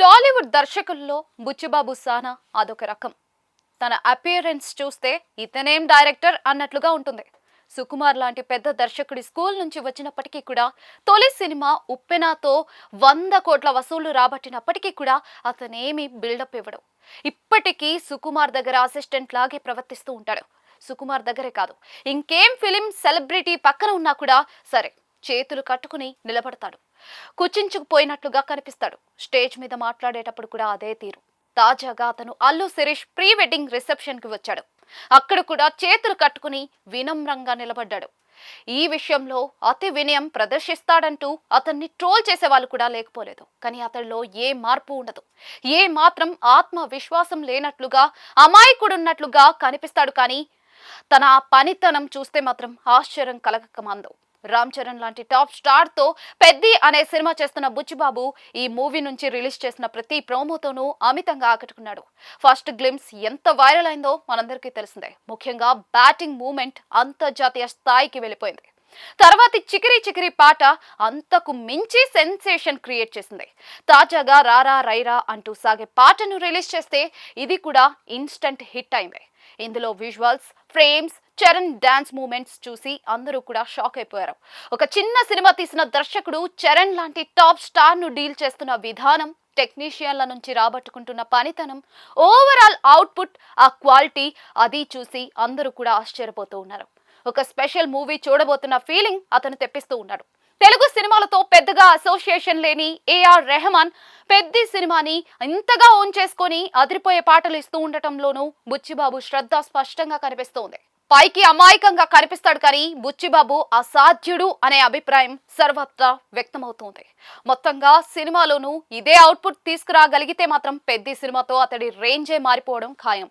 టాలీవుడ్ దర్శకుల్లో బుచ్చిబాబు సానా అదొక రకం. తన అపియరెన్స్ చూస్తే ఇతనేం డైరెక్టర్ అన్నట్లుగా ఉంటుంది. సుకుమార్ లాంటి పెద్ద దర్శకుడి స్కూల్ నుంచి వచ్చినప్పటికీ కూడా తొలి సినిమా ఉప్పెనతో 100 కోట్ల వసూళ్లు రాబట్టినప్పటికీ కూడా అతనేమి బిల్డప్ ఇవ్వడు. ఇప్పటికీ సుకుమార్ దగ్గర అసిస్టెంట్ లాగే ప్రవర్తిస్తూ ఉంటాడు. సుకుమార్ దగ్గరే కాదు, ఇంకేం ఫిలిం సెలబ్రిటీ పక్కన ఉన్నా కూడా సరే చేతులు కట్టుకుని నిలబడతాడు. కుచించుకుపోయినట్లుగా కనిపిస్తాడు. స్టేజ్ మీద మాట్లాడేటప్పుడు కూడా అదే తీరు. తాజాగా అతను Allu Sirish pre wedding reception కి వచ్చాడు. అక్కడ కూడా చేతులు కట్టుకుని వినమ్రంగా నిలబడ్డాడు. ఈ విషయంలో అతి వినయం ప్రదర్శిస్తాడంటూ అతన్ని ట్రోల్ చేసే వాళ్ళు కూడా లేకపోలేదు. కానీ అతడిలో ఏ మార్పు ఉండదు. ఏ మాత్రం ఆత్మ విశ్వాసం లేనట్లుగా అమాయకుడున్నట్లుగా కనిపిస్తాడు. కానీ తన పనితనం చూస్తే మాత్రం ఆశ్చర్యం కలగకమందు. రామ్ చరణ్ లాంటి టాప్ స్టార్ తో పెద్ది అనే సినిమా చేస్తున్న బుచ్చిబాబు ఈ మూవీ నుంచి రిలీజ్ చేసిన ప్రతి ప్రోమోతోనూ అమితంగా ఆకట్టుకున్నాడు. ఫస్ట్ గ్లిమ్స్ ఎంత వైరల్ అయిందో మనందరికీ తెలిసిందే. ముఖ్యంగా బ్యాటింగ్ మూమెంట్ అంతర్జాతీయ స్థాయికి వెళ్ళిపోయింది. తర్వాతి చికిరి చికిరి పాట అంతకు మించి సెన్సేషన్ క్రియేట్ చేసింది. తాజాగా రారా రైరా అంటూ సాగే పాటను రిలీజ్ చేస్తే ఇది కూడా ఇన్స్టంట్ హిట్ అయింది. ఇందులో visuals, frames, Charan dance moments చూసి అందరూ కూడా షాక్ అయిపోయారు. ఒక చిన్న సినిమా తీసిన దర్శకుడు చరణ్ లాంటి టాప్ స్టార్ ను డీల్ చేస్తున్న విధానం, టెక్నీషియన్ల నుంచి రాబట్టుకుంటున్న పనితనం, ఓవరాల్ అవుట్పుట్, ఆ క్వాలిటీ అది చూసి అందరూ కూడా ఆశ్చర్యపోతూ ఉన్నారు. ఒక స్పెషల్ మూవీ చూడబోతున్న ఫీలింగ్ అతను తెప్పిస్తూ ఉన్నాడు. తెలుగు సినిమాలతో పెద్దగా అసోసియేషన్ లేని ఏఆర్ రెహమాన్ పెద్ద సినిమాని ఇంతగా ఓన్ చేసుకొని అదిరిపోయే పాటలు ఇస్తూ ఉండటంలోనూ బుచ్చిబాబు శ్రద్ధ స్పష్టంగా కనిపిస్తోంది. పైకి అమాయకంగా కనిపిస్తాడు కానీ బుచ్చిబాబు అసాధ్యుడు అనే అభిప్రాయం సర్వత్రా వ్యక్తమవుతోంది. మొత్తంగా సినిమాలోనూ ఇదే అవుట్పుట్ తీసుకురాగలిగితే మాత్రం పెద్ద సినిమాతో అతడి రేంజే మారిపోవడం ఖాయం.